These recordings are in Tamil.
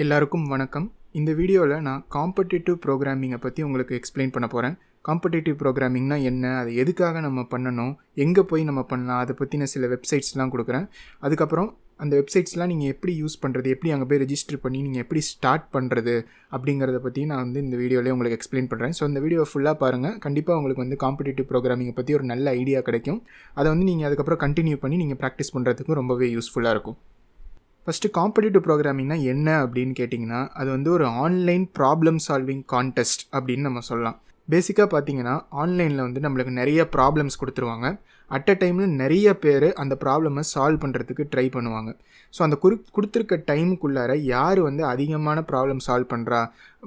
எல்லாருக்கும் வணக்கம். இந்த வீடியோவில் நான் காம்படிட்டிவ் ப்ரோக்ராமிங்கை பற்றி உங்களுக்கு எக்ஸ்பிளைன் பண்ண போகிறேன். காம்படிட்டிவ் ப்ரோக்ராமிங்னா என்ன, அது எதுக்காக நம்ம பண்ணணும், எங்கே போய் நம்ம பண்ணலாம், அதை பற்றின சில வெப்சைட்ஸ்லாம் கொடுக்குறேன். அதுக்கப்புறம் அந்த வெப்சைட்ஸ்லாம் நீங்கள் எப்படி யூஸ் பண்ணுறது, எப்படி அங்கே போய் ரெஜிஸ்டர் பண்ணி நீங்கள் எப்படி ஸ்டார்ட் பண்ணுறது அப்படிங்கிறத பற்றி நான் இந்த வீடியோவிலே உங்களுக்கு எக்ஸ்பிளைன் பண்ணுறேன். ஸோ இந்த வீடியோ ஃபுல்லாக பாருங்கள். கண்டிப்பாக உங்களுக்கு காம்படிட்டிவ் ப்ரோக்ராமிங்கை பற்றி ஒரு நல்ல ஐடியா கிடைக்கும். அதை நீங்கள் அதுக்கப்புறம் கண்டினியூ பண்ணி நீங்கள் ப்ராக்டிஸ் பண்ணுறதுக்கும் ரொம்பவே யூஸ்ஃபுல்லாக இருக்கும். ஃபஸ்ட்டு காம்படிட்டிவ் ப்ரோக்ராமிங்னா என்ன அப்படின்னு கேட்டிங்கன்னா, அது ஒரு ஆன்லைன் ப்ராப்ளம் சால்விங் கான்டெஸ்ட் அப்படின்னு நம்ம சொல்லலாம். பேசிக்காக பார்த்தீங்கன்னா ஆன்லைனில் நம்மளுக்கு நிறைய ப்ராப்ளம்ஸ் கொடுத்துருவாங்க. அட் அ டைமில் நிறைய பேர் அந்த ப்ராப்ளமை சால்வ் பண்ணுறதுக்கு ட்ரை பண்ணுவாங்க. ஸோ அந்த கொடுத்துருக்க டைமுக்குள்ளார யார் அதிகமான ப்ராப்ளம் சால்வ் பண்ணுறா,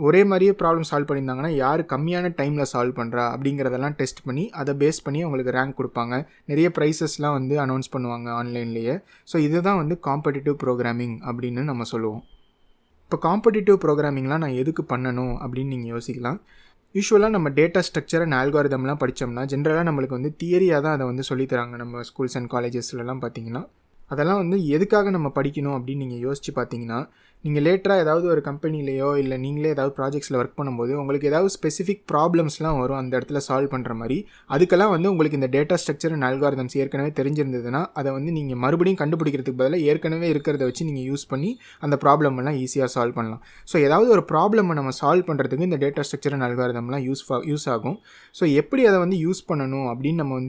ஒரே மாதிரியே ப்ராப்ளம் சால்வ் பண்ணியிருந்தாங்கன்னா யார் கம்மியான டைமில் சால்வ் பண்ணுறா அப்படிங்கிறதெல்லாம் டெஸ்ட் பண்ணி அதை பேஸ் பண்ணி அவங்களுக்கு ரேங்க் கொடுப்பாங்க. நிறைய ப்ரைஸஸ்லாம் அனௌன்ஸ் பண்ணுவாங்க ஆன்லைன்லேயே. ஸோ இதுதான் காம்படிட்டிவ் ப்ரோக்ராமிங் அப்படின்னு நம்ம சொல்லுவோம். இப்போ காம்படிட்டிவ் ப்ரோக்ராமிங்லாம் நான் எதுக்கு பண்ணணும் அப்படின்னு நீங்கள் யோசிக்கலாம். யூஸ்வலாக நம்ம டேட்டா ஸ்ட்ரக்சர் அண்ட் ஆல்காரிதம்லாம் படித்தோம்னா ஜென்ரலாக நம்மளுக்கு தியரியாக தான் அதை சொல்லித்தராங்க. நம்ம ஸ்கூல்ஸ் அண்ட் காலேஜஸ்லலாம் பார்த்தீங்கன்னா அதெல்லாம் எதுக்காக நம்ம படிக்கணும் அப்படின்னு நீங்கள் யோசித்து பார்த்தீங்கன்னா, நீங்கள் லேட்டராக ஏதாவது ஒரு கம்பெனிலேயோ இல்லை நீங்களே ஏதாவது ப்ராஜெக்ட்ஸில் ஒர்க் பண்ணும்போது உங்களுக்கு ஏதாவது ஸ்பெசிஃபிக் ப்ராப்ளம்ஸ்லாம் வரும் அந்த இடத்துல சால்வ் பண்ணுற மாதிரி. அதுக்கெல்லாம் உங்களுக்கு இந்த டேட்டா ஸ்ட்ரக்சர் அண்ட் ஆல்காரிதம்ஸ் ஏற்கனவே தெரிஞ்சிருந்ததுன்னா அதை நீங்கள் மறுபடியும் கண்டுபிடிக்கிறதுக்கு பதிலாக ஏற்கனவே இருக்கிறத வச்சு நீங்கள் யூஸ் பண்ணி அந்த ப்ராப்ளம்லாம் ஈஸியாக சால்வ் பண்ணலாம். ஸோ ஏதாவது ஒரு ப்ராப்ளமை நம்ம சால்வ் பண்ணுறதுக்கு இந்த டேட்டா ஸ்ட்ரக்சர் அண்ட் ஆல்காரிதம்லாம் யூஸ் ஆகும். ஸோ எப்படி அதை யூஸ் பண்ணணும் அப்படின்னு நம்ம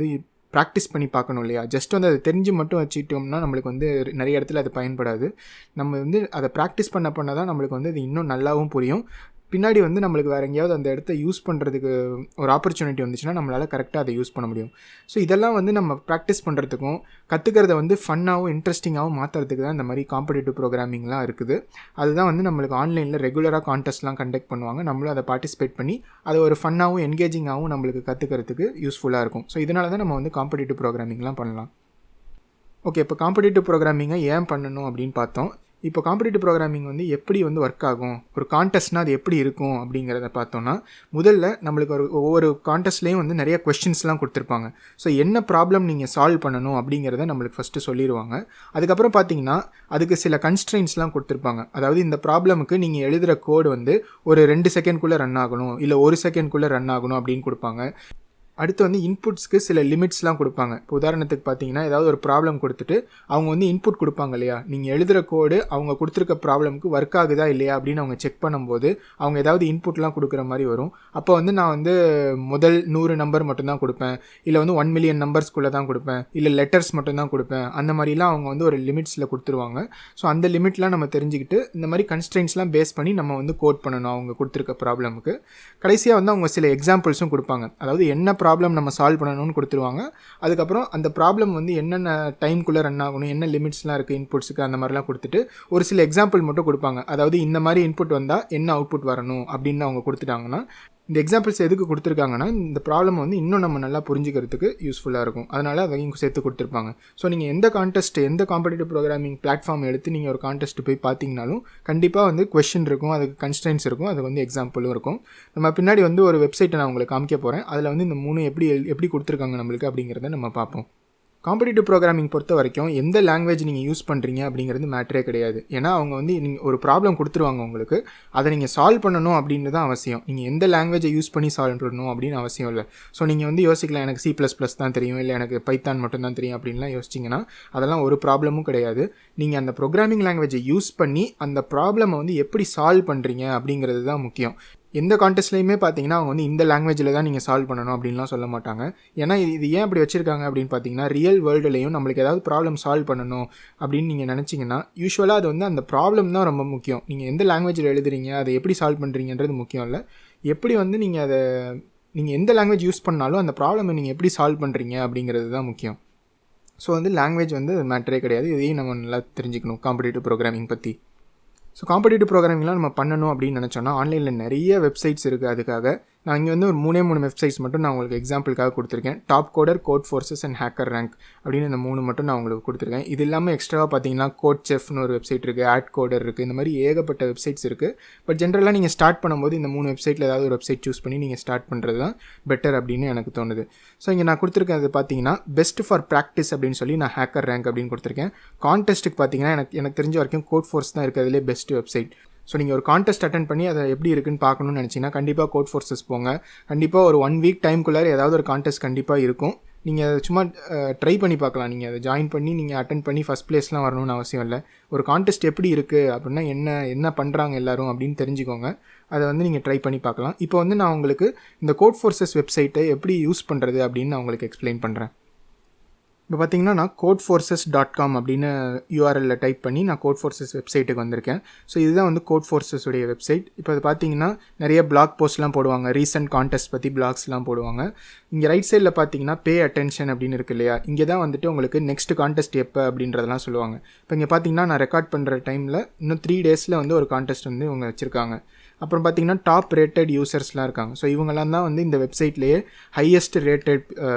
ப்ராக்டிஸ் பண்ணி பார்க்கணும் இல்லையா. ஜஸ்ட் அதை தெரிஞ்சு மட்டும் வச்சுக்கிட்டோம்னா நம்மளுக்கு நிறைய இடத்துல அது பயன்படாது. நம்ம அதை ப்ராக்டிஸ் பண்ண தான் நம்மளுக்கு அது இன்னும் நல்லாவும் புரியும். பின்னாடி நம்மளுக்கு வேறு எங்கேயாவது அந்த இடத்த யூஸ் பண்ணுறதுக்கு ஒரு ஆப்பர்ச்சுனிட்டி வந்துச்சுன்னா நம்மளால் கரெக்டாக அதை யூஸ் பண்ண முடியும். ஸோ இதெல்லாம் நம்ம ப்ராக்டிஸ் பண்ணுறதுக்கும் கற்றுக்கிறத ஃபன்னாகவும் இன்ட்ரெஸ்டிங்காகவும் மாற்றுறதுக்கு தான் இந்த மாதிரி காம்படிட்டிவ் ப்ரோக்ராமிங்லாம் இருக்குது. அதுதான் நம்மளுக்கு ஆன்லைனில் ரெகுலராக கான்டெஸ்ட்லாம் கண்டக்ட் பண்ணுவாங்க. நம்மளும் அதை பார்ட்டிசிபேட் பண்ணி அதை ஒரு ஃபன்னாகவும் என்கேஜிங்காகவும் நம்மளுக்கு கற்றுக்கிறதுக்கு யூஸ்ஃபுல்லாக இருக்கும். ஸோ இதனால தான் நம்ம காம்படிட்டிவ் ப்ரோக்ராமிங்லாம் பண்ணலாம். ஓகே, இப்போ காம்படிட்டிவ் ப்ரோக்ராமிங்கை ஏன் பண்ணணும் அப்படின்னு பார்த்தோம். இப்போ காம்படிட்டிவ் ப்ரோக்ராமிங் எப்படி ஒர்க் ஆகும், ஒரு கான்டெஸ்ட்னால் அது எப்படி இருக்கும் அப்படிங்கிறத பார்த்தோன்னா, முதல்ல நம்மளுக்கு ஒவ்வொரு கான்டெஸ்ட்லேயும் நிறைய கொஸ்டின்ஸ்லாம் கொடுத்துருப்பாங்க. ஸோ என்ன ப்ராப்ளம் நீங்கள் சால்வ் பண்ணணும் அப்படிங்கிறத நம்மளுக்கு ஃபஸ்ட்டு சொல்லிடுவாங்க. அதுக்கப்புறம் பார்த்தீங்கன்னா அதுக்கு சில கன்ஸ்ட்ரெயின்ஸ்லாம் கொடுத்துருப்பாங்க. அதாவது இந்த ப்ராப்ளமுக்கு நீங்கள் எழுதுகிற கோடு ஒரு 2 செகண்ட்குள்ளே ரன் ஆகணும், இல்லை 1 செகண்ட்குள்ளே ரன் ஆகணும் அப்படின்னு கொடுப்பாங்க. அடுத்து இன்புட்ஸ்க்கு சில லிமிட்ஸ்லாம் கொடுப்பாங்க. இப்போ உதாரணத்துக்கு பார்த்தீங்கன்னா ஏதாவது ஒரு ப்ராப்ளம் கொடுத்துட்டு அவங்க இன்புட் கொடுப்பாங்க இல்லையா, நீங்கள் எழுதுகிற கோடு அவங்க கொடுத்துருக்க ப்ராப்ளமுக்கு ஒர்க் ஆகுதா இல்லையா அப்படின்னு அவங்க செக் பண்ணும்போது அவங்க ஏதாவது இன்புட்லாம் கொடுக்குற மாதிரி வரும். அப்போ நான் முதல் 100 நம்பர் மட்டும்தான் கொடுப்பேன், இல்லை 1 மில்லியன் நம்பர்ஸ்குள்ளே தான் கொடுப்பேன், இல்லை லெட்டர்ஸ் மட்டும்தான் கொடுப்பேன், அந்த மாதிரிலாம் அவங்க ஒரு லிமிட்ஸில் கொடுத்துருவாங்க. ஸோ அந்த லிமிட்லாம் நம்ம தெரிஞ்சுக்கிட்டு இந்த மாதிரி கன்ஸ்ட்ரெயின்ஸ்லாம் பேஸ் பண்ணி நம்ம கோட் பண்ணணும் அவங்க கொடுத்துருக்க ப்ராப்ளமுக்கு. கடைசியாக அவங்க சில எக்ஸாம்பிள்ஸும் கொடுப்பாங்க. அதாவது என்ன ப்ராப்ளம் நம்ம சால்வ் பண்ணணும்னு கொடுத்துருவாங்க. அதுக்கப்புறம் அந்த ப்ராப்ளம் என்னென்ன டைம்குள்ளே ரன் ஆகணும், என்ன லிமிட்ஸ்லாம் இருக்குது இன்புட்ஸுக்கு, அந்த மாதிரிலாம் கொடுத்துட்டு ஒரு சில எக்ஸாம்பிள் மட்டும் கொடுப்பாங்க. அதாவது இந்த மாதிரி இன்புட் வந்தால் என்ன அவுட்புட் வரணும் அப்படின்னு அவங்க கொடுத்துட்டாங்கன்னா, இந்த எக்ஸாம்பிள்ஸ் எதுக்கு கொடுத்துருக்காங்கன்னா இந்த ப்ராப்ளம் இன்னும் நம்ம நல்லா புரிஞ்சுக்கிறதுக்கு யூஸ்ஃபுல்லாக இருக்கும். அதனால் அதையும் சேர்த்து கொடுத்துருப்பாங்க. ஸோ நீங்கள் எந்த காம்படிட்டிவ் ப்ரோக்ராமிங் பிளாட்ஃபார்ம் எடுத்து நீங்கள் ஒரு கான்டெஸ்ட் போய் பார்த்தீங்கனாலும் கண்டிப்பாக கொஸ்டின் இருக்கும், அதுக்கு கன்ஸ்ட்ரெயின்ஸ் இருக்கும், அது எக்ஸாம்பிளும் இருக்கும். நம்ம பின்னாடி ஒரு வெப்சைட்டை நான் உங்களுக்கு காமிக்க போகிறேன். அதில் இந்த 3 எப்படி கொடுத்துருக்காங்க நம்மளுக்கு அப்படிங்கிறத நம்ம பார்ப்போம். காம்படிட்டிவ் ப்ரோக்ராமிங் பொறுத்த வரைக்கும் எந்த லாங்குவேஜ் நீங்கள் யூஸ் பண்ணுறீங்க அப்படிங்கிறது மேட்டரே கிடையாது. ஏன்னா அவங்க நீங்கள் ஒரு ப்ராப்ளம் கொடுத்துருவாங்க உங்களுக்கு, அதை நீங்கள் சால்வ் பண்ணணும் அப்படின்னு தான் அவசியம். நீங்கள் எந்த லாங்குவேஜை யூஸ் பண்ணி சால்வ் பண்ணணும் அப்படின்னு அவசியம் இல்லை. ஸோ நீங்கள் யோசிக்கலாம் எனக்கு C++ தான் தெரியும், இல்லை எனக்கு பைத்தான் மட்டும்தான் தெரியும் அப்படின்லாம் யோசிச்சிங்கன்னா அதெல்லாம் ஒரு ப்ராப்ளமும் கிடையாது. நீங்கள் அந்த ப்ரோக்ராமிங் லாங்குவேஜை யூஸ் பண்ணி அந்த ப்ராப்ளமை எப்படி சால்வ் பண்ணுறீங்க அப்படிங்கிறது தான் முக்கியம். எந்த கான்டெஸ்ட்லையுமே பார்த்தீங்கன்னா அவங்க இந்த லாங்குவேஜில் தான் நீங்கள் சால்வ் பண்ணணும் அப்படின்லாம் சொல்ல மாட்டாங்க. ஏன்னா இது ஏன் அப்படி வச்சுருக்காங்க அப்படின்னு பார்த்தீங்கன்னா, ரியல் வேர்ல்டுலேயும் நம்மளுக்கு ஏதாவது ப்ராப்ளம் சால்வ் பண்ணணும் அப்படின்னு நீங்கள் நினச்சிங்கன்னா யூஸ்வலாக அது அந்த ப்ராப்ளம் தான் ரொம்ப முக்கியம். நீங்கள் எந்த லாங்குவேஜில் எழுதுறீங்க, அதை எப்படி சால்வ் பண்ணுறீங்கன்றது முக்கியம் இல்லை. எப்படி நீங்கள் எந்த லாங்குவேஜ் யூஸ் பண்ணாலும் அந்த ப்ராப்ளமை நீங்கள் எப்படி சால்வ் பண்ணுறீங்க அப்படிங்கிறது தான் முக்கியம். ஸோ லாங்குவேஜ் மேட்டரே கிடையாது. இதையும் நம்ம நல்லா தெரிஞ்சுக்கணும் காம்படிட்டிவ் ப்ரோக்ராமிங் பற்றி. ஸோ காம்படிட்டிவ் ப்ரோக்ராமிங்லாம் நம்ம பண்ணணும் அப்படின்னு நினச்சோன்னா ஆன்லைனில் நிறைய வெப்சைட்ஸ் இருக்குது. அதுக்காக நான் இங்கே ஒரு 3 வெப்சைட்ஸ் மட்டும் நான் உங்களுக்கு எக்ஸாம்பிளுக்காக கொடுத்துருக்கேன். Topcoder, Codeforces and Hackerrank அப்படின்னு இந்த 3 மட்டும் நான் உங்களுக்கு கொடுத்துருக்கேன். இது இல்லாமல் எக்ஸ்ட்ராவாக பார்த்தீங்கன்னா Codechefனு ஒரு வெப்சைட் இருக்குது, Coder இருக்குது, இந்த மாதிரி ஏகப்பட்ட வெப்சைட்ஸ் இருக்குது. பட் ஜென்ரலாக நீங்கள் ஸ்டார்ட் பண்ணும்போது இந்த 3 வெப்சைட்டில் ஏதாவது ஒரு வெப்சைட் சூஸ் பண்ணி நீங்கள் ஸ்டார்ட் பண்ணுறது தான் பெட்டர் அப்படின்னு எனக்கு தோணுது. ஸோ இங்கே நான் கொடுத்துருக்கிறது பார்த்தீங்கன்னா பெஸ்ட் ஃபார் ப்ராக்டிஸ் அப்படின்னு சொல்லி நான் Hackerrank அப்படின்னு கொடுத்துருக்கேன். கான்டெஸ்ட்டுக்கு பார்த்தீங்கன்னா எனக்கு தெரிஞ்ச வரைக்கும் Codeforce தான் இருக்கிறதுலே பெஸ்ட் வெப்சைட். ஸோ நீங்கள் ஒரு கான்டெஸ்ட் அட்டென்ட் பண்ணி அதை எப்படி இருக்குன்னு பார்க்கணும்னு நினச்சிங்கன்னா கண்டிப்பாக Codeforces போங்க. கண்டிப்பாக ஒரு 1 வீக் டைம்குள்ளார ஏதாவது ஒரு கான்டெஸ்ட் கண்டிப்பாக இருக்கும். நீங்கள் அதை சும்மா ட்ரை பண்ணி பார்க்கலாம். நீங்கள் அதை ஜாயின் பண்ணி நீங்கள் அட்டென்ட் பண்ணி ஃபஸ்ட் ப்ளேஸ்லாம் வரணும்னு அவசியம் இல்லை. ஒரு கான்டெஸ்ட் எப்படி இருக்குது அப்படின்னா என்ன பண்ணுறாங்க எல்லோரும் அப்படின்னு தெரிஞ்சுக்கோங்க. அதை வந்து நீங்கள் ட்ரை பண்ணி பார்க்கலாம். இப்போ வந்து நான் உங்களுக்கு இந்த Codeforces வெப்சைட்டை எப்படி யூஸ் பண்ணுறது அப்படின்னு நான் உங்களுக்கு எக்ஸ்பிளைன் பண்ணுறேன். இப்போ பார்த்தீங்கன்னா நான் codeforces.com அப்படின்னு URL டைப் பண்ணி நான் Codeforces வெப்சைட்டுக்கு வந்திருக்கேன். ஸோ இதுதான் வந்து Codeforces உடைய வெப்சைட். இப்போ அது பார்த்தீங்கன்னா நிறைய பிளாக் போஸ்ட்லாம் போடுவாங்க, ரீசெண்ட் கான்டெஸ்ட் பற்றி பிளாக்ஸ்லாம் போடுவாங்க. இங்கே ரைட் சைடில் பார்த்தீங்கன்னா பே அட்டென்ஷன் அப்படின்னு இருக்குது இல்லையா, இங்கே தான் வந்துட்டு உங்களுக்கு நெக்ஸ்ட் கான்டெஸ்ட் எப்போ அப்படின்றதெல்லாம் சொல்லுவாங்க. இப்போ இங்கே பார்த்தீங்கன்னா நான் ரெக்கார்ட் பண்ணுற டைமில் இன்னும் 3 டேஸில் வந்து ஒரு கான்டெஸ்ட் வந்து இவங்க வச்சுருக்காங்க. அப்புறம் பார்த்தீங்கன்னா டாப் ரேட்டட் யூசர்ஸ்லாம் இருக்காங்க. ஸோ இவங்கெல்லாம் தான் வந்து இந்த வெப்சைட்லேயே ஹையஸ்ட் ரேட்டட்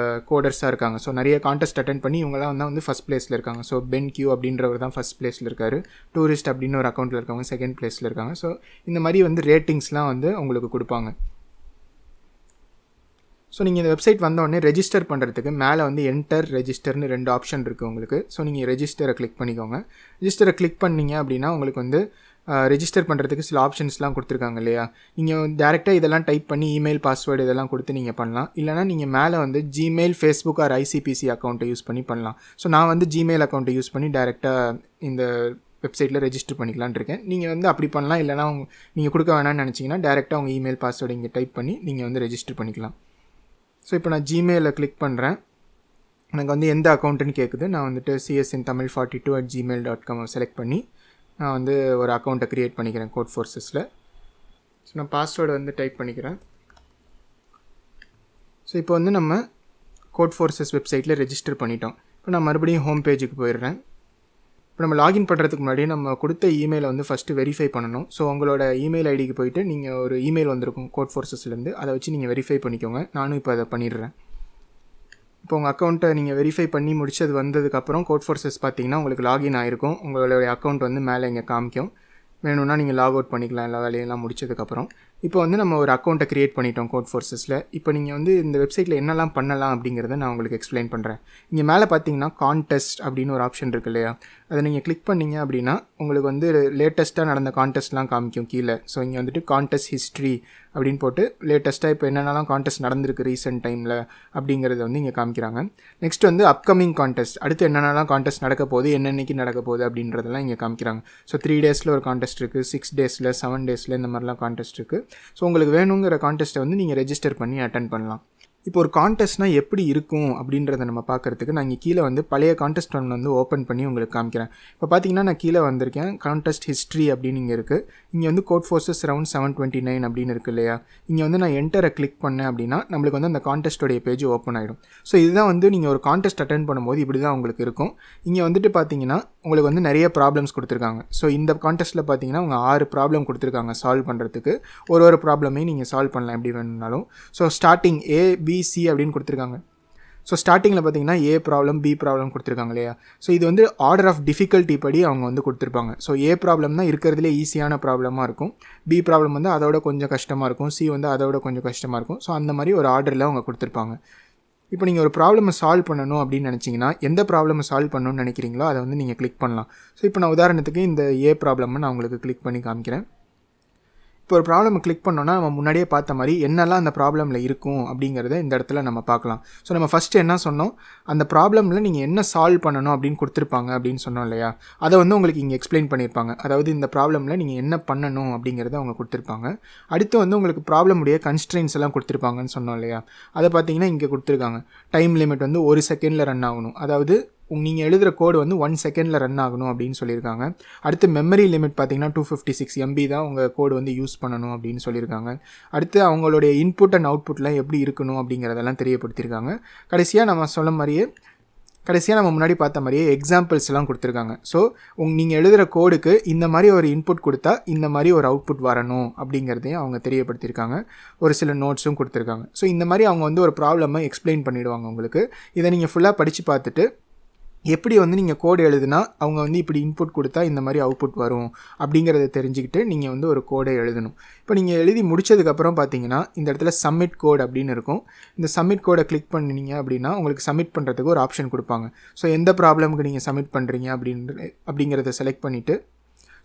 கோடர்ஸாக இருக்காங்க. ஸோ நிறைய கான்டெஸ்ட் அட்டென்ட் பண்ணி இவங்களாம் வந்து ஃபஸ்ட் ப்ளேஸில் இருக்காங்க. ஸோ பென் கியூ அப்படின்றவர் தான் ஃபஸ்ட் ப்ளேஸில் இருக்கார். டூரிஸ்ட் அப்படின்னு ஒரு அக்கௌண்ட்டில் இருக்கவங்க செகண்ட் ப்ளேஸில் இருக்காங்க. ஸோ இந்த மாதிரி வந்து ரேட்டிங்ஸ்லாம் வந்து உங்களுக்கு கொடுப்பாங்க. ஸோ நீங்கள் இந்த வெப்சைட் வந்தோடனே ரெஜிஸ்டர் பண்ணுறதுக்கு மேலே வந்து என்டர் ரெஜிஸ்டர்னு 2 ஆப்ஷன் இருக்குது உங்களுக்கு. ஸோ நீங்கள் ரெஜிஸ்டரை கிளிக் பண்ணிக்கோங்க. ரெஜிஸ்டரை கிளிக் பண்ணிங்க அப்படின்னா உங்களுக்கு வந்து ரெஜிஸ்டர் பண்ணுறதுக்கு சில ஆப்ஷன்ஸ்லாம் கொடுத்துருக்காங்க இல்லையா. நீங்கள் டேரெக்டாக இதெல்லாம் டைப் பண்ணி இமெயில் பாஸ்வேர்டு இதெல்லாம் கொடுத்து நீங்கள் பண்ணலாம். இல்லைனா நீங்கள் மேலே வந்து ஜிமெயில், ஃபேஸ்புக் ஆர் ஐசிபிசி அக்கௌண்ட்டை யூஸ் பண்ணி பண்ணலாம். ஸோ நான் வந்து ஜிமெயில் அக்கௌண்ட்டை யூஸ் பண்ணி டேரெக்டாக இந்த வெப்சைட்டில் ரெஜிஸ்டர் பண்ணிக்கலான் இருக்கேன். நீங்கள் வந்து அப்படி பண்ணலாம். இல்லைனா நீங்கள் கொடுக்க வேணாம்னு நினச்சிங்கன்னா டேரெக்டாக உங்கள் இமெயில் பாஸ்வேர்டு இங்கே டைப் பண்ணி நீங்கள் வந்து ரெஜிஸ்டர் பண்ணிக்கலாம். ஸோ இப்போ நான் ஜிமெயிலில் கிளிக் பண்ணுறேன். எனக்கு வந்து எந்த அக்கௌண்ட்டுன்னு கேட்குது. நான் வந்துட்டு csintamil42@gmail.com செலக்ட் பண்ணி நான் வந்து ஒரு அக்கௌண்ட்டை க்ரியேட் பண்ணிக்கிறேன் Codeforcesல. ஸோ நான் பாஸ்வேர்டு வந்து டைப் பண்ணிக்கிறேன். ஸோ இப்போ வந்து நம்ம Codeforces வெப்சைட்டில் ரெஜிஸ்டர் பண்ணிட்டோம். இப்போ நான் மறுபடியும் ஹோம் பேஜுக்கு போயிடுறேன். இப்போ நம்ம லாகின் பண்ணுறதுக்கு முன்னாடி நம்ம கொடுத்த இமெயிலை வந்து ஃபஸ்ட்டு வெரிஃபை பண்ணணும். ஸோ உங்களோட இமெயில் ஐடிக்கு போய்ட்டு நீங்கள் ஒரு இமெயில் வந்திருக்கும் Codeforcesலேருந்து, அதை வச்சு நீங்கள் வெரிஃபை பண்ணிக்கோங்க. நானும் இப்போ அதை பண்ணிடுறேன். இப்போ உங்கள் அக்கௌண்ட்டை நீங்கள் வெரிஃபை பண்ணி முடிச்சது வந்ததுக்கப்புறம் Codeforces பார்த்தீங்கன்னா உங்களுக்கு லாகின் ஆகிருக்கும். உங்களுடைய அக்கௌண்ட் வந்து மேலே இங்கே காமிக்கும். வேணும்னா நீங்கள் லாக் அவுட் பண்ணிக்கலாம் எல்லா வேலையெல்லாம் முடிச்சதுக்கப்புறம். இப்போ வந்து நம்ம ஒரு அக்கௌண்ட்டை க்ரியேட் பண்ணிட்டோம் Codeforcesல. இப்போ நீங்கள் வந்து இந்த வெப்சைட்டில் என்னெல்லாம் பண்ணலாம் அப்படிங்கிறத நான் உங்களுக்கு எக்ஸ்பிளைன் பண்ணுறேன். இங்கே மேலே பார்த்தீங்கன்னா கான்டெஸ்ட் அப்படின்னு ஒரு ஆப்ஷன் இருக்குது இல்லையா, அதை நீங்கள் கிளிக் பண்ணிங்க அப்படின்னா உங்களுக்கு வந்து லேட்டஸ்ட்டாக நடந்த கான்டெஸ்ட்லாம் காமிக்கும் கீழே. ஸோ இங்கே வந்துட்டு கான்டெஸ்ட் ஹிஸ்ட்ரி அப்படின்னு போட்டு லேட்டஸ்ட்டாக இப்போ என்னென்னலாம் கான்டெஸ்ட் நடந்திருக்கு ரீசெண்ட் டைமில் அப்படிங்கிறத வந்து இங்கே காமிக்கிறாங்க. நெக்ஸ்ட் வந்து அப்கமிங் கான்டெஸ்ட், அடுத்து என்னென்னலாம் கான்டெஸ்ட் நடக்க போகுது, என்னென்னைக்கு நடக்க போகுது அப்படின்றதெல்லாம் இங்கே காமிக்கிறாங்க. ஸோ 3 டேஸில் ஒரு கான்டெஸ்ட் இருக்குது, 6 டேஸில், 7 டேஸில் இந்த மாதிரிலாம் கான்டெஸ்ட் இருக்குது. ஸோ உங்களுக்கு வேணுங்கிற கான்டெஸ்ட்டை வந்து நீங்கள் ரெஜிஸ்டர் பண்ணி அட்டென்ட் பண்ணலாம். இப்போ ஒரு கான்டெஸ்ட்னால் எப்படி இருக்கும் அப்படின்றத நம்ம பார்க்குறதுக்கு நான் இங்கே கீழே வந்து பழைய கான்டெஸ்ட் ஒன்று வந்து ஓப்பன் பண்ணி உங்களுக்கு காமிக்கிறேன். இப்போ பார்த்தீங்கன்னா நான் கீழே வந்திருக்கேன். கான்டெஸ்ட் ஹிஸ்ட்ரி அப்படின்னு இங்கே இருக்குது. இங்கே வந்து Codeforces அரவுண்ட் 729 அப்படின்னு இருக்குது இல்லையா. இங்கே வந்து நான் என்டரை கிளிக் பண்ணேன் அப்படின்னா நம்மளுக்கு வந்து அந்த கான்டெஸ்ட்டோடைய பேஜ் ஓப்பன் ஆகிடும். ஸோ இதுதான் வந்து நீங்கள் ஒரு கான்டெஸ்ட் அட்டென்ட் பண்ணும்போது இப்படி தான் உங்களுக்கு இருக்கும். இங்கே வந்துட்டு பார்த்தீங்கன்னா உங்களுக்கு வந்து நிறைய ப்ராப்ளம்ஸ் கொடுத்துருக்காங்க. ஸோ இந்த கான்டெஸ்ட்டில் பார்த்தீங்கன்னா அவங்க 6 ப்ராப்ளம் கொடுத்துருக்காங்க சால்வ் பண்ணுறதுக்கு. ஒரு ப்ராப்ளமே நீங்கள் சால்வ் பண்ணலாம் எப்படி வேணும்னாலும். ஸோ ஸ்டார்டிங் ABC அப்படின்னு கொடுத்துருக்காங்க. ஸோ ஸ்டார்டிங்கில் பார்த்தீங்கன்னா A ப்ராப்ளம், B ப்ராப்ளம் கொடுத்துருக்காங்க இல்லையா. ஸோ இது வந்து ஆர்டர் ஆஃப் டிஃபிகல்ட்டி படி அவங்க வந்து கொடுத்துருப்பாங்க. ஸோ A ப்ராப்ளம் தான் இருக்கிறதுலே ஈஸியான ப்ராப்ளமாக இருக்கும். B ப்ராப்ளம் வந்து அதோட கொஞ்சம் கஷ்டமாக இருக்கும். C வந்து அதோட கொஞ்சம் கஷ்டமாக இருக்கும். ஸோ அந்த மாதிரி ஒரு ஆர்டரில் அவங்க கொடுத்துருப்பாங்க. இப்போ நீங்கள் ஒரு ப்ராப்ளமை சால்வ் பண்ணணும் அப்படின்னு நினச்சிங்கன்னா எந்த ப்ராப்ளமை சால்வ் பண்ணணும்னு நினைக்கிறீங்களோ அதை வந்து நீங்கள் கிளிக் பண்ணலாம். ஸோ இப்போ நான் உதாரணத்துக்கு இந்த A ப்ராப்ளமை நான் உங்களுக்கு கிளிக் பண்ணி காமிக்கிறேன். இப்போ ஒரு ப்ராப்ளம் கிளிக் பண்ணோன்னா நம்ம முன்னாடியே பார்த்த மாதிரி என்னெல்லாம் அந்த ப்ராப்ளமில் இருக்கும் அப்படிங்கிறத இந்த இடத்துல நம்ம பார்க்கலாம். ஸோ நம்ம ஃபஸ்ட்டு என்ன சொன்னோம், அந்த ப்ராப்ளமில் நீங்கள் என்ன சால்வ் பண்ணணும் அப்படின்னு கொடுத்துருப்பாங்க அப்படின்னு சொன்னோம் இல்லையா. அதை வந்து உங்களுக்கு இங்கே எக்ஸ்பிளைன் பண்ணியிருப்பாங்க. அதாவது இந்த ப்ராப்ளமில் நீங்கள் என்ன பண்ணணும் அப்படிங்கிறத அவங்க கொடுத்துருப்பாங்க. அடுத்து வந்து உங்களுக்கு ப்ராப்ளமுடைய கன்ஸ்ட்ரெயின்ஸ் எல்லாம் கொடுத்துருப்பாங்கன்னு சொன்னோம் இல்லையா. அதை பார்த்தீங்கன்னா இங்கே கொடுத்துருக்காங்க. டைம் லிமிட் வந்து 1 செகண்டில் ரன் ஆகணும். அதாவது நீங்கள் எழுதுகிற கோடு வந்து 1 செகண்டில் ரன் ஆகணும் அப்படின்னு சொல்லியிருக்காங்க. அடுத்து மெமரி லிமிட் பார்த்தீங்கன்னா 256 MB தான் உங்கள் கோடு வந்து யூஸ் பண்ணணும் அப்படின்னு சொல்லியிருக்காங்க. அடுத்து அவங்களுடைய இன்புட் அண்ட் அவுட்புட்லாம் எப்படி இருக்கணும் அப்படிங்கிறதெல்லாம் தெரியப்படுத்தியிருக்காங்க. கடைசியாக நம்ம முன்னாடி பார்த்த மாதிரியே எக்ஸாம்பிள்ஸ்லாம் கொடுத்துருக்காங்க. ஸோ நீங்கள் எழுதுகிற கோடுக்கு இந்த மாதிரி ஒரு இன்புட் கொடுத்தா இந்த மாதிரி ஒரு அவுட்புட் வரணும் அப்படிங்கிறதையும் அவங்க தெரியப்படுத்தியிருக்காங்க. ஒரு சில நோட்ஸும் கொடுத்துருக்காங்க. ஸோ இந்த மாதிரி அவங்க வந்து ஒரு ப்ராப்ளமை எக்ஸ்பிளைன் பண்ணிவிடுவாங்க உங்களுக்கு. இதை நீங்கள் ஃபுல்லாக படித்து பார்த்துட்டு எப்படி வந்து நீங்கள் கோடு எழுதுனா அவங்க வந்து இப்படி இன்புட் கொடுத்தா இந்த மாதிரி அவுட்புட் வரும் அப்படிங்கிறத தெரிஞ்சுக்கிட்டு நீங்கள் வந்து ஒரு கோடை எழுதணும். இப்போ நீங்கள் எழுதி முடிச்சதுக்கப்புறம் பார்த்தீங்கன்னா இந்த இடத்துல சப்மிட் கோட் அப்படின்னு இருக்கும். இந்த சப்மிட் கோடை கிளிக் பண்ணினீங்க அப்படின்னா உங்களுக்கு சப்மிட் பண்ணுறதுக்கு ஒரு ஆப்ஷன் கொடுப்பாங்க. ஸோ எந்த ப்ராப்ளமுக்கு நீங்கள் சப்மிட் பண்ணுறீங்க அப்படிங்கிறத செலக்ட் பண்ணிவிட்டு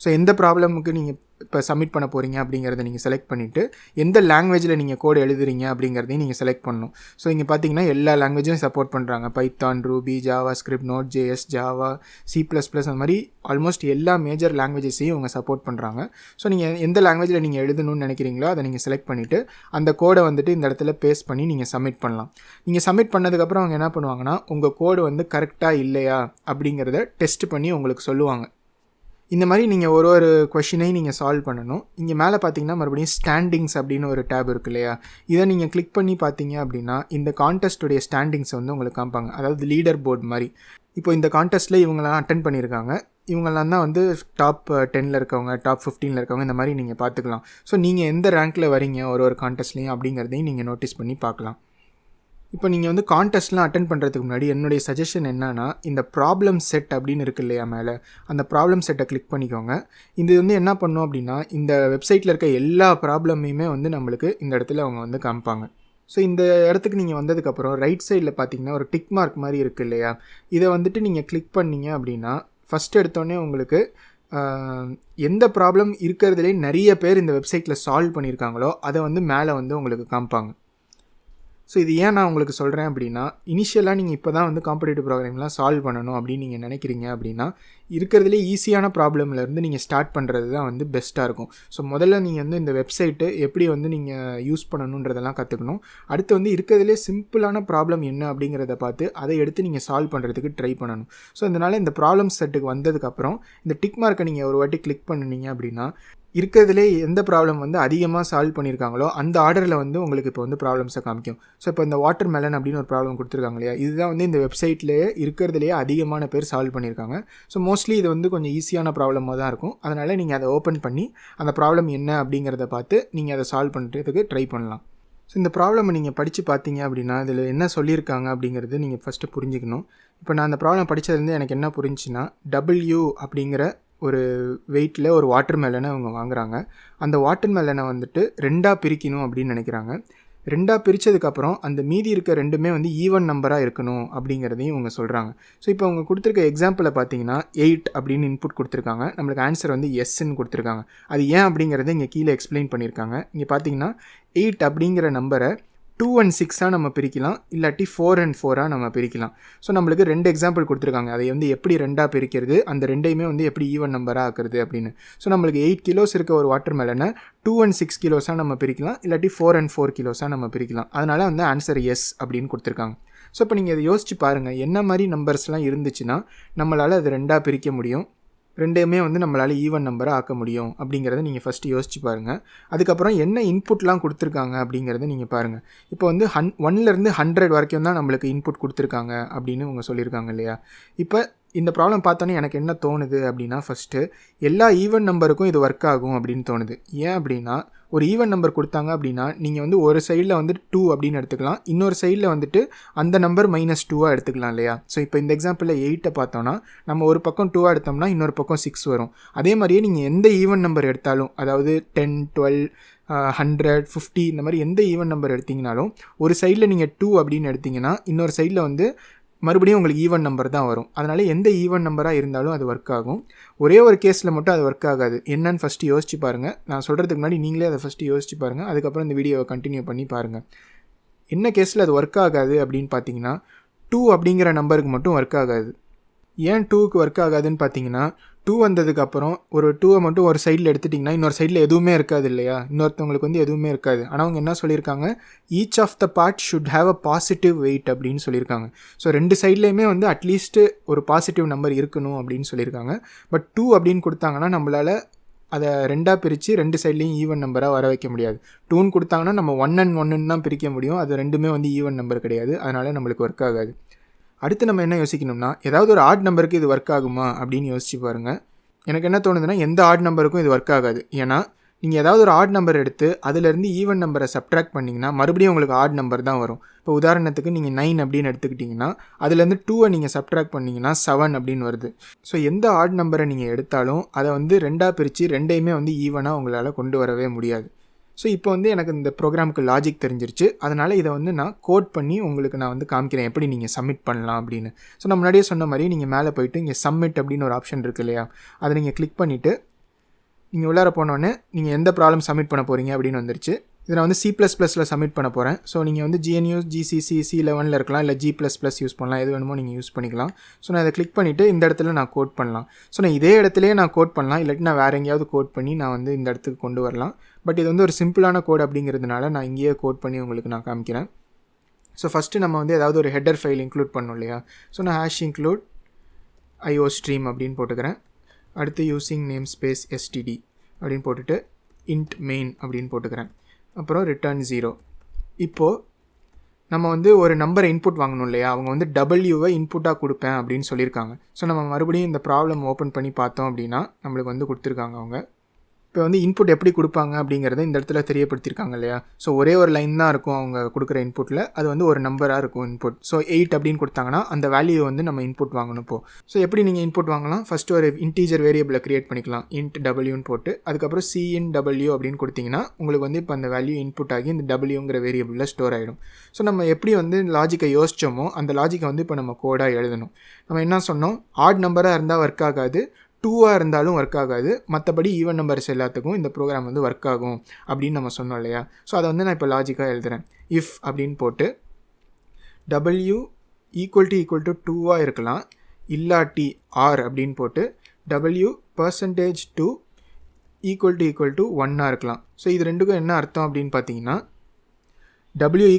ஸோ எந்த ப்ராப்ளமுக்கு நீங்கள் இப்போ சப்மிட் பண்ண போகிறீங்க அப்படிங்கிறத நீங்கள் செலக்ட் பண்ணிவிட்டு எந்த லாங்குவேஜில் நீங்கள் கோடு எழுதுறீங்க அப்படிங்கிறதையும் நீங்கள் செலக்ட் பண்ணணும். ஸோ இங்கே பார்த்தீங்கன்னா எல்லா லாங்குவேஜும் சப்போர்ட் பண்ணுறாங்க. Python, Ruby, JavaScript, Node JS, Java, C++, அந்த மாதிரி ஆல்மோஸ்ட் எல்லா மேஜர் லாங்குவேஜஸையும் அவங்க சப்போர்ட் பண்ணுறாங்க. ஸோ நீங்கள் எந்த லாங்குவேஜில் நீங்கள் எழுதணும்னு நினைக்கிறீங்களோ அதை நீங்கள் செலக்ட் பண்ணிவிட்டு அந்த கோடை வந்துட்டு இந்த இடத்துல பேஸ்ட் பண்ணி நீங்கள் சப்மிட் பண்ணலாம். நீங்கள் சப்மிட் பண்ணதுக்கப்புறம் அவங்க என்ன பண்ணுவாங்கன்னா உங்கள் கோடு வந்து கரெக்டாக இல்லையா அப்படிங்கிறத டெஸ்ட் பண்ணி உங்களுக்கு சொல்லுவாங்க. இந்த மாதிரி நீங்கள் ஒரு கொஷினையும் நீங்கள் சால்வ் பண்ணணும். இங்கே மேலே பார்த்தீங்கன்னா மறுபடியும் ஸ்டாண்டிங்ஸ் அப்படின்னு ஒரு டேப் இருக்கு இல்லையா, இதை நீங்கள் கிளிக் பண்ணி பார்த்தீங்க அப்படின்னா இந்த கான்டெஸ்ட்டுடைய ஸ்டாண்டிங்ஸை வந்து உங்களுக்கு காமிப்பாங்க. அதாவது லீடர் போர்டு மாதிரி. இப்போ இந்த கான்டெஸ்ட்டில் இவங்களாம் அட்டென்ட் பண்ணியிருக்காங்க. இவங்கெல்லாம் தான் வந்து டாப் 10 இருக்கவங்க, டாப் 15 இருக்கவங்க, இந்த மாதிரி நீங்கள் பார்த்துக்கலாம். ஸோ நீங்கள் எந்த ரேங்க்கில் வரீங்க ஒரு கான்டெஸ்ட்லேயும் அப்படிங்கிறதையும் நீங்கள் நோட்டீஸ் பண்ணி பார்க்கலாம். இப்போ நீங்கள் வந்து கான்டெஸ்ட்லாம் அட்டென்ட் பண்ணுறதுக்கு முன்னாடி என்னுடைய சஜஷன் என்னன்னா, இந்த ப்ராப்ளம் செட் அப்படின்னு இருக்கு இல்லையா மேலே, அந்த ப்ராப்ளம் செட்டை கிளிக் பண்ணிக்கோங்க. இது வந்து என்ன பண்ணும் அப்படின்னா இந்த வெப்சைட்டில் இருக்க எல்லா ப்ராப்ளமையுமே வந்து நம்மளுக்கு இந்த இடத்துல அவங்க வந்து காமிப்பாங்க. ஸோ இந்த இடத்துக்கு நீங்கள் வந்ததுக்கப்புறம் ரைட் சைடில் பார்த்தீங்கன்னா ஒரு டிக் மார்க் மாதிரி இருக்குது இல்லையா, இதை வந்துட்டு நீங்கள் கிளிக் பண்ணிங்க அப்படின்னா ஃபஸ்ட் எடுத்தோடனே உங்களுக்கு எந்த ப்ராப்ளம் இருக்கிறதுலே நிறைய பேர் இந்த வெப்சைட்டில் சால்வ் பண்ணியிருக்காங்களோ அதை வந்து மேலே வந்து உங்களுக்கு காமிப்பாங்க. ஸோ இது ஏன் நான் உங்களுக்கு சொல்கிறேன் அப்படின்னா, இனிஷியலாக நீங்கள் இப்போ தான் வந்து காம்படிட்டிவ் ப்ரோக்ராம்லாம் சால்வ் பண்ணணும் அப்படின்னு நீங்கள் நினைக்கிறீங்க அப்படின்னா இருக்கிறதுலே ஈஸியான ப்ராப்ளம்லேருந்து நீங்கள் ஸ்டார்ட் பண்ணுறது தான் வந்து பெஸ்ட்டாக இருக்கும். ஸோ முதல்ல நீங்கள் வந்து இந்த வெப்சைட்டு எப்படி வந்து நீங்கள் யூஸ் பண்ணணுன்றதெல்லாம் கற்றுக்கணும். அடுத்து வந்து இருக்கிறதுலே சிம்பிளான ப்ராப்ளம் என்ன அப்படிங்கிறத பார்த்து அதை எடுத்து நீங்கள் சால்வ் பண்ணுறதுக்கு ட்ரை பண்ணணும். ஸோ இதனால் இந்த ப்ராப்ளம் செட்டுக்கு வந்ததுக்கப்புறம் இந்த டிக் மார்க்கை நீங்கள் ஒரு வாட்டி கிளிக் பண்ணினீங்க அப்படின்னா இருக்கிறதுலே எந்த ப்ராப்ளம் வந்து அதிகமாக சால்வ் பண்ணியிருக்காங்களோ அந்த ஆர்டரில் வந்து உங்களுக்கு இப்போ வந்து ப்ராப்ளம்ஸை காமிக்கும். ஸோ இப்போ இந்த வாட்டர் மெலன் அப்படின்னு ஒரு ப்ராப்ளம் கொடுத்துருக்காங்க இல்லையா, இதுதான் வந்து இந்த வெப்சைட்லேயே இருக்கிறதுலேயே அதிகமான பேர் சால்வ் பண்ணியிருக்காங்க. ஸோ மோஸ்ட்லி இது வந்து கொஞ்சம் ஈஸியான ப்ராப்ளமாக தான் இருக்கும். அதனால் நீங்கள் அதை ஓப்பன் பண்ணி அந்த ப்ராப்ளம் என்ன அப்படிங்கிறத பார்த்து நீங்கள் அதை சால்வ் பண்ணுறதுக்கு ட்ரை பண்ணலாம். ஸோ இந்த ப்ராப்ளமை நீங்கள் படித்து பார்த்தீங்க அப்படின்னா இதில் என்ன சொல்லியிருக்காங்க அப்படிங்கிறது நீங்கள் ஃபஸ்ட்டு புரிஞ்சுக்கணும். இப்போ நான் அந்த ப்ராப்ளம் படித்ததுலேருந்து எனக்கு என்ன புரிஞ்சுன்னா, W அப்படிங்கிற ஒரு வெயிட்டில் ஒரு வாட்டர் மெலனை அவங்க வாங்குகிறாங்க. அந்த வாட்டர் மெலனை வந்துட்டு 2ஆக பிரிக்கணும் அப்படின்னு நினைக்கிறாங்க. 2ஆக பிரித்ததுக்கப்புறம் அந்த மீதி இருக்க ரெண்டுமே வந்து ஈவன் நம்பராக இருக்கணும் அப்படிங்கிறதையும் இவங்க சொல்கிறாங்க. ஸோ இப்போ அவங்க கொடுத்துருக்க எக்ஸாம்பிளை பார்த்தீங்கன்னா 8 அப்படின்னு இன்புட் கொடுத்துருக்காங்க. நம்மளுக்கு ஆன்சர் வந்து எஸ்ன்னு கொடுத்துருக்காங்க. அது ஏன் அப்படிங்கிறத இங்கே கீழே எக்ஸ்பிளைன் பண்ணியிருக்காங்க. இங்கே பார்த்தீங்கன்னா 8 அப்படிங்கிற நம்பரை 2 and 6 நம்ம பிரிக்கலாம், இல்லாட்டி 4 and 4 நம்ம பிரிக்கலாம். ஸோ நம்மளுக்கு 2 எக்ஸாம்பிள் கொடுத்துருக்காங்க. அதை வந்து எப்படி 2ஆக பிரிக்கிறது, அந்த ரெண்டையுமே வந்து எப்படி ஈவன் நம்பராக ஆக்குறது அப்படின்னு. ஸோ நம்மளுக்கு 8 கிலோஸ் இருக்க ஒரு வாட்டர் மெலனை 2 and 6 கிலோஸாக நம்ம பிரிக்கலாம், இல்லாட்டி 4 and 4 கிலோஸாக நம்ம பிரிக்கலாம். அதனால் வந்து ஆன்சர் எஸ் அப்படின்னு கொடுத்துருக்காங்க. ஸோ இப்போ நீங்கள் இதை யோசிச்சு பாருங்கள், என்ன மாதிரி நம்பர்ஸ்லாம் இருந்துச்சுன்னா நம்மளால் அது 2ஆக பிரிக்க முடியும், ரெண்டையுமே வந்து நம்மளால் ஈவன் நம்பரை ஆக்க முடியும் அப்படிங்கிறத நீங்கள் ஃபஸ்ட்டு யோசிச்சு பாருங்கள். அதுக்கப்புறம் என்ன இன்புட்லாம் கொடுத்துருக்காங்க அப்படிங்கிறத நீங்கள் பாருங்கள். இப்போ வந்து 1லேருந்து 100 வரைக்கும் தான் நம்மளுக்கு இன்புட் கொடுத்துருக்காங்க அப்படின்னு இவங்க சொல்லியிருக்காங்க இல்லையா. இப்போ இந்த ப்ராப்ளம் பார்த்தோன்னே எனக்கு என்ன தோணுது அப்படின்னா, ஃபஸ்ட்டு எல்லா ஈவன் நம்பருக்கும் இது ஒர்க் ஆகும் அப்படின்னு தோணுது. ஏன் அப்படின்னா, ஒரு ஈவன் நம்பர் கொடுத்தாங்க அப்படின்னா நீங்கள் வந்து ஒரு சைடில் வந்துட்டு 2 அப்படின்னு எடுத்துக்கலாம், இன்னொரு சைடில் வந்துட்டு அந்த நம்பர் -2 எடுத்துக்கலாம் இல்லையா. ஸோ இப்போ இந்த எக்ஸாம்பிளில் 8 பார்த்தோன்னா நம்ம ஒரு பக்கம் 2 எடுத்தோம்னா இன்னொரு பக்கம் 6 வரும். அதே மாதிரியே நீங்கள் எந்த ஈவன் நம்பர் எடுத்தாலும், அதாவது 10, 12, 100, 50 இந்த மாதிரி எந்த ஈவன் நம்பர் எடுத்திங்கனாலும் ஒரு சைடில் நீங்கள் 2 அப்படின்னு எடுத்திங்கன்னா இன்னொரு சைடில் வந்து மறுபடியும் உங்களுக்கு ஈவன் நம்பர் தான் வரும். அதனால் எந்த ஈவன் நம்பராக இருந்தாலும் அது ஒர்க் ஆகும். ஒரே ஒரு கேஸில் மட்டும் அது ஒர்க் ஆகாது. என்னன்னு ஃபஸ்ட்டு யோசிச்சு பாருங்கள். நான் சொல்கிறதுக்கு முன்னாடி நீங்களே அதை ஃபஸ்ட்டு யோசிச்சு பாருங்கள். அதுக்கப்புறம் இந்த வீடியோவை கண்டினியூ பண்ணி பாருங்கள். என்ன கேஸில் அது ஒர்க் ஆகாது அப்படின்னு பார்த்தீங்கன்னா, 2 அப்படிங்கிற நம்பருக்கு மட்டும் ஒர்க் ஆகாது. ஏன் 2க்கு ஒர்க் ஆகாதுன்னு பார்த்தீங்கன்னா, 2 வந்ததுக்கப்புறம் ஒரு 2 மட்டும் ஒரு சைடில் எடுத்துட்டிங்கன்னா இன்னொரு சைடில் எதுவுமே இருக்காது இல்லையா, இன்னொருத்தவங்களுக்கு வந்து எதுவுமே இருக்காது. ஆனால் அவங்க என்ன சொல்லியிருக்காங்க, each of the part should have a positive weight அப்படின்னு சொல்லியிருக்காங்க. ஸோ 2 சைட்லேயுமே வந்து அட்லீஸ்ட்டு ஒரு பாசிட்டிவ் நம்பர் இருக்கணும் அப்படின்னு சொல்லியிருக்காங்க. பட் 2 அப்படின்னு கொடுத்தாங்கன்னா நம்மளால் அதை 2ஆக பிரித்து 2 சைட்லேயும் ஈவன் நம்பராக வர வைக்க முடியாது. 2ன்னு கொடுத்தாங்கன்னா நம்ம 1 and 1 தான் பிரிக்க முடியும். அது ரெண்டுமே வந்து ஈவன் நம்பர் கிடையாது. அதனால் நம்மளுக்கு ஒர்க் ஆகாது. அடுத்து நம்ம என்ன யோசிக்கணும்னா, ஏதாவது ஒரு ஆட் நம்பருக்கு இது ஒர்க் ஆகுமா அப்படின்னு யோசிச்சு பாருங்கள். எனக்கு என்ன தோணுதுன்னா, எந்த ஆட் நம்பருக்கும் இது ஒர்க் ஆகாது. ஏன்னா நீங்கள் ஏதாவது ஒரு ஆட் நம்பர் எடுத்து அதிலேருந்து ஈவன் நம்பரை சப்ட்ராக்ட் பண்ணிங்கன்னா மறுபடியும் உங்களுக்கு ஆட் நம்பர் தான் வரும். இப்போ உதாரணத்துக்கு நீங்கள் 9 அப்படின்னு எடுத்துக்கிட்டிங்கன்னா அதுலேருந்து 2 நீங்கள் சப்ட்ராக்ட் பண்ணிங்கன்னா 7 அப்படின்னு வருது. ஸோ எந்த ஆட் நம்பரை நீங்கள் எடுத்தாலும் அதை வந்து 2ஆக பிரித்து ரெண்டையுமே வந்து ஈவனாக உங்களால் கொண்டு வரவே முடியாது. ஸோ இப்போ வந்து எனக்கு இந்த ப்ரோக்ராமுக்கு லாஜிக் தெரிஞ்சிருச்சு. அதனால் இதை வந்து நான் கோட் பண்ணி உங்களுக்கு நான் வந்து காமிக்கிறேன் எப்படி நீங்கள் சப்மிட் பண்ணலாம் அப்படின்னு. ஸோ நான் முன்னாடியே சொன்ன மாதிரி நீங்கள் மேலே போய்ட்டு இங்கே சப்மிட் அப்படின்னு ஒரு ஆப்ஷன் இருக்குது இல்லையா, அதை நீங்கள் கிளிக் பண்ணிவிட்டு நீங்கள் உள்ளார போனோடனே நீங்கள் எந்த ப்ராப்ளம் சப்மிட் பண்ண போகிறீங்க அப்படின்னு வந்துருச்சு. இதை நான் வந்து C++ல சப்மிட் பண்ண போகிறேன். ஸோ நீங்கள் வந்து GNU, GCC, C11 இருக்கலாம், இல்லை G++ யூஸ் பண்ணலாம், எது வேணுமோ நீங்கள் யூஸ் பண்ணிக்கலாம். ஸோ நான் இதை கிளிக் பண்ணிவிட்டு இந்த இடத்துல நான் கோட் பண்ணலாம். ஸோ நான் இதே இடத்துலையே நான் கோட் பண்ணலாம், இல்லாட்டி நான் வேறு எங்கேயாவது கோட் பண்ணி நான் வந்து இந்த இடத்துக்கு கொண்டு வரலாம். பட் இது வந்து ஒரு சிம்பிளான கோட் அப்படிங்கிறதுனால நான் இங்கேயே கோட் பண்ணி உங்களுக்கு நான் காமிக்கிறேன். ஸோ ஃபஸ்ட்டு நம்ம வந்து ஏதாவது ஒரு ஹெட்டர் ஃபைல் இன்க்ளூட் பண்ணணும் இல்லையா. ஸோ நான் #include iostream அப்படின்னு போட்டுக்கிறேன். அடுத்து யூஸிங் நேம் ஸ்பேஸ் std அப்படின்னு போட்டுட்டு int main அப்படின்னு போட்டுக்கிறேன். அப்புறம் return 0. இப்போது நம்ம வந்து ஒரு நம்பரை இன்புட் வாங்கணும் இல்லையா. அவங்க வந்து W இன்புட்டாக கொடுப்பேன் அப்படின்னு சொல்லியிருக்காங்க. ஸோ நம்ம மறுபடியும் இந்த ப்ராப்ளம் ஓப்பன் பண்ணி பார்த்தோம் அப்படின்னா நம்மளுக்கு வந்து கொடுத்துருக்காங்க அவங்க. இப்போ வந்து இன்புட் எப்படி கொடுப்பாங்க அப்படிங்கிறத இந்த இடத்துல தெரியப்படுத்தியிருக்காங்க இல்லையா. ஸோ ஒரே ஒரு லைன் தான் இருக்கும் அவங்க கொடுக்குற இன்புட்டில், அது வந்து ஒரு நம்பராக இருக்கும் இன்புட். ஸோ 8 அப்படின்னு கொடுத்தாங்கன்னா அந்த வேல்யூ வந்து நம்ம இன்புட் வாங்கணும். இப்போது ஸோ எப்படி நீங்கள் இன்புட் வாங்கலாம், ஃபஸ்ட்டு ஒரு இன்டீஜர் வேரியபிளை க்ரியேட் பண்ணிக்கலாம், int wன்னு போட்டு அதுக்கப்புறம் c_w அப்படின்னு கொடுத்தீங்கன்னா உங்களுக்கு வந்து இப்போ அந்த வேல்யூ இன்புட் ஆகி இந்த wங்கிற வேரியபிளில் ஸ்டோர் ஆகிடும். ஸோ நம்ம எப்படி வந்து லாஜிக்கை யோசித்தோமோ அந்த லாஜிக்கை வந்து இப்போ நம்ம கோடாக எழுதணும். நம்ம என்ன சொன்னோம், ஆட் நம்பராக இருந்தால் ஒர்க் ஆகாது, 2ஆக இருந்தாலும் ஒர்க் ஆகாது, மற்றபடி ஈவன் நம்பர்ஸ் எல்லாத்துக்கும் இந்த ப்ரோக்ராம் வந்து ஒர்க் ஆகும் அப்படின்னு நம்ம சொன்னோம் இல்லையா. ஸோ அதை வந்து நான் இப்போ லாஜிக்காக எழுதுகிறேன். இஃப் அப்படின்னு போட்டு W = 2ஆக இருக்கலாம், இல்லாட்டி ஆர் அப்படின்னு போட்டு W%2 = 1ஆக இருக்கலாம். ஸோ இது ரெண்டுக்கும் என்ன அர்த்தம் அப்படின்னு பார்த்தீங்கன்னா, W =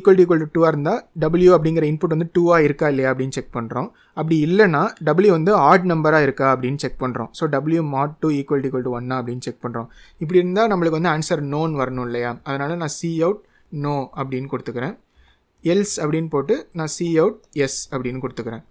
2ஆக இருந்தால் W அப்படிங்கிற இன்புட் வந்து 2ஆக இருக்கா இல்லையா அப்படின்னு செக் பண்ணுறோம். அப்படி இல்லைனா W வந்து ஆட் நம்பராக இருக்கா அப்படின்னு செக் பண்ணுறோம். ஸோ W mod 2 = 1 அப்படின்னு செக் பண்ணுறோம். இப்படி இருந்தால் நம்மளுக்கு வந்து ஆன்சர் நோன்னு வரணும் இல்லையா. அதனால் நான் cout no அப்படின்னு கொடுத்துக்கிறேன். எல்ஸ் அப்படின்னு போட்டு நான் cout yes அப்படின்னு கொடுத்துக்கிறேன்.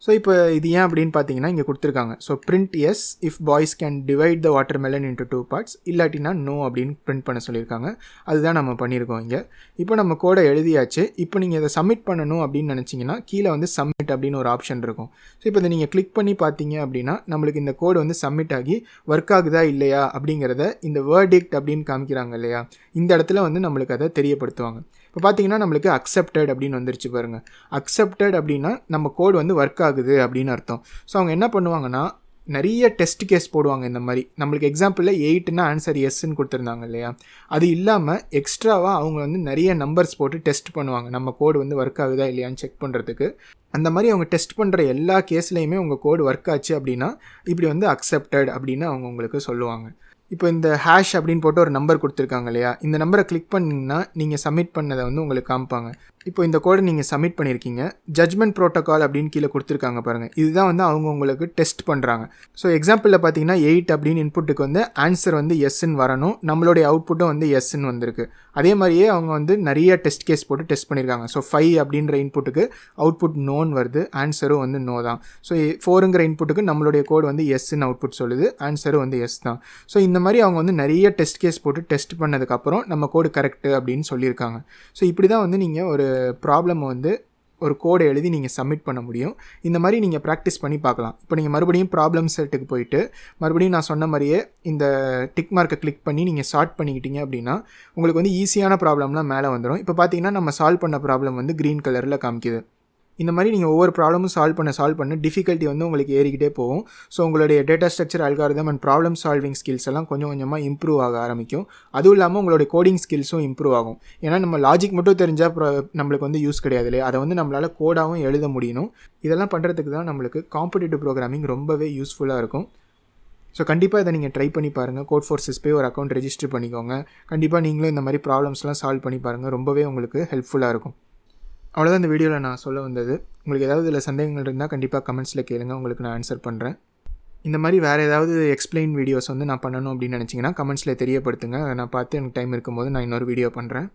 ஸோ இப்போ இது ஏன் அப்படின்னு பார்த்தீங்கன்னா இங்கே கொடுத்துருக்காங்க. So print yes if boys can divide the watermelon into 2 parts, இல்லாட்டினா no அப்படின்னு பிரிண்ட் பண்ண சொல்லியிருக்காங்க. அதுதான் நம்ம பண்ணியிருக்கோம் இங்கே. இப்போ நம்ம கோடை எழுதியாச்சு. இப்போ நீங்கள் இதை சப்மிட் பண்ணணும் அப்படின்னு நினச்சிங்கன்னா கீழே வந்து சப்மிட் அப்படின்னு ஒரு ஆப்ஷன் இருக்கும். ஸோ இப்போ இதை நீங்கள் கிளிக் பண்ணி பார்த்தீங்க அப்படின்னா நம்மளுக்கு இந்த கோடு வந்து சப்மிட் ஆகி ஒர்க் ஆகுதா இல்லையா அப்படிங்கிறத இந்த verdict அப்படின்னு காமிக்கிறாங்க இல்லையா, இந்த இடத்துல வந்து நம்மளுக்கு அதை தெரியப்படுத்துவாங்க. இப்போ பார்த்தீங்கன்னா நம்மளுக்கு அக்செப்டட் அப்படின்னு வந்துருச்சு பாருங்கள். அக்செப்டட் அப்படின்னா நம்ம கோடு வந்து ஒர்க் ஆகுது அப்படின்னு அர்த்தம். ஸோ அவங்க என்ன பண்ணுவாங்கன்னா நிறைய டெஸ்ட் கேஸ் போடுவாங்க. இந்த மாதிரி நம்மளுக்கு எக்ஸாம்பிளில் 8னா ஆன்சர் எஸ்ன்னு கொடுத்துருந்தாங்க இல்லையா, அது இல்லாமல் எக்ஸ்ட்ராவாக அவங்க வந்து நிறைய நம்பர்ஸ் போட்டு டெஸ்ட் பண்ணுவாங்க நம்ம கோடு வந்து ஒர்க் ஆகுதா இல்லையான்னு செக் பண்ணுறதுக்கு. அந்த மாதிரி அவங்க டெஸ்ட் பண்ணுற எல்லா கேஸ்லேயுமே உங்கள் கோடு ஒர்க் ஆச்சு அப்படின்னா இப்படி வந்து அக்செப்டட் அப்படின்னு அவங்க உங்களுக்கு சொல்லுவாங்க. இப்போ இந்த ஹேஷ் அப்படின்னு போட்டு ஒரு நம்பர் கொடுத்துருக்காங்க இல்லையா, இந்த நம்பரை கிளிக் பண்ணிங்கன்னா நீங்கள் சப்மிட் பண்ணதை வந்து உங்களுக்கு காமிப்பாங்க. இப்போ இந்த கோடை நீங்கள் சப்மிட் பண்ணியிருக்கீங்க. ஜட்ஜ்மெண்ட் ப்ரோட்டோகால் அப்படின்னு கீழே கொடுத்துருக்காங்க பாருங்கள். இதுதான் வந்து அவங்க உங்களுக்கு டெஸ்ட் பண்ணுறாங்க. ஸோ எக்ஸாம்பிளில் பார்த்தீங்கன்னா 8 அப்படின்னு இன்புட்டுக்கு வந்து ஆன்சர் வந்து எஸ்ன்னு வரணும், நம்மளுடைய அவுட்புட்டும் வந்து எஸ்ன்னு வந்திருக்கு. அதே மாதிரியே அவங்க வந்து நிறைய டெஸ்ட் கேஸ் போட்டு டெஸ்ட் பண்ணியிருக்காங்க. ஸோ 5 அப்படின்ற இன்புட்டுக்கு அவுட்புட் நோன்னு வருது, ஆன்சரும் வந்து நோ தான். ஸோ 4ங்கிற இன்புட்டுக்கு நம்மளுடைய கோடு வந்து எஸ்ன்னு அவுட்புட் சொல்லுது, ஆன்சரும் வந்து எஸ் தான். ஸோ இந்த மாதிரி அவங்க வந்து நிறைய டெஸ்ட் கேஸ் போட்டு டெஸ்ட் பண்ணதுக்கப்புறம் நம்ம கோடு கரெக்டு அப்படின்னு சொல்லியிருக்காங்க. ஸோ இப்படி தான் வந்து நீங்கள் ஒரு ப்ராப்ளமை வந்து ஒரு கோடை எழுதி நீங்கள் சப்மிட் பண்ண முடியும். இந்த மாதிரி நீங்கள் ப்ராக்டிஸ் பண்ணி பார்க்கலாம். இப்போ நீங்கள் மறுபடியும் ப்ராப்ளம் செட்டுக்கு போயிட்டு மறுபடியும் நான் சொன்ன மாதிரியே இந்த டிக் மார்க்கை கிளிக் பண்ணி நீங்கள் சார்ட் பண்ணிக்கிட்டீங்க அப்படின்னா உங்களுக்கு வந்து ஈஸியான ப்ராப்ளம்லாம் மேலே வந்துடும். இப்போ பார்த்தீங்கன்னா நம்ம சால்வ் பண்ண ப்ராப்ளம் வந்து க்ரீன் கலரில் காமிக்குது. இந்த மாதிரி நீங்கள் ஒவ்வொரு ப்ராப்ளமும் சால்வ் பண்ண டிஃபிகல்ட்டி வந்து உங்களுக்கு ஏறிக்கிட்டே போகும். ஸோ உங்களுடைய data structure, algorithm and problem solving skills எல்லாம் கொஞ்சம் கொஞ்சமாக இம்ப்ரூவ் ஆக ஆரம்பிக்கும். அதுவும் இல்லாமல் உங்களுடைய கோடிங் ஸ்கில்ஸும் இம்ப்ரூவ் ஆகும். ஏன்னா நம்ம லாஜிக் மட்டும் தெரிஞ்சால் நம்மளுக்கு வந்து யூஸ் கிடையாது இல்லையா, அதை வந்து நம்மளால் கோடாகவும் எழுத முடியணும். இதெல்லாம் பண்ணுறதுக்கு தான் நம்மளுக்கு காம்படிட்டிவ் ப்ரோக்ராமிங் ரொம்பவே யூஸ்ஃபுல்லாக இருக்கும். ஸோ கண்டிப்பாக இதை நீங்கள் ட்ரை பண்ணி பாருங்கள். Codeforces போய் ஒரு அக்கௌண்ட் ரெஜிஸ்டர் பண்ணிக்கோங்க. கண்டிப்பாக நீங்களும் இந்த மாதிரி ப்ராப்ளம்ஸ்லாம் சால்வ் பண்ணி பாருங்கள். ரொம்பவே உங்களுக்கு ஹெல்ப்ஃபுல்லாக இருக்கும். அவ்வளோதான் இந்த வீடியோவில் நான் சொல்ல வந்தது. உங்களுக்கு ஏதாவது இதில் சந்தேகங்கள் இருந்தால் கண்டிப்பாக கமெண்ட்ஸில் கேளுங்க, உங்களுக்கு நான் ஆன்சர் பண்ணுறேன். இந்த மாதிரி வேறு ஏதாவது எக்ஸ்பிளைன் வீடியோஸ் வந்து நான் பண்ணணும் அப்படின்னு நினச்சிங்கன்னா கமெண்ட்ஸில் தெரியப்படுத்துங்க. நான் பார்த்து எனக்கு டைம் இருக்கும்போது நான் இன்னொரு வீடியோ பண்ணுறேன்.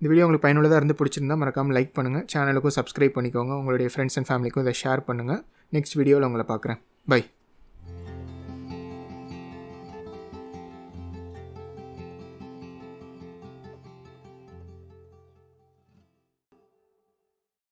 இந்த வீடியோ உங்களுக்கு பயனுள்ளதாக இருந்து பிடிச்சிருந்தா மறக்காமல் லைக் பண்ணுங்கள், சேனலுக்கும் சப்ஸ்கிரைப் பண்ணிக்கோங்க, உங்களுடைய ஃப்ரெண்ட்ஸ் அண்ட் ஃபேமிலிக்கும் இதை ஷேர் பண்ணுங்கள். நெக்ஸ்ட் வீடியோவில் உங்களை பார்க்குறேன். பை.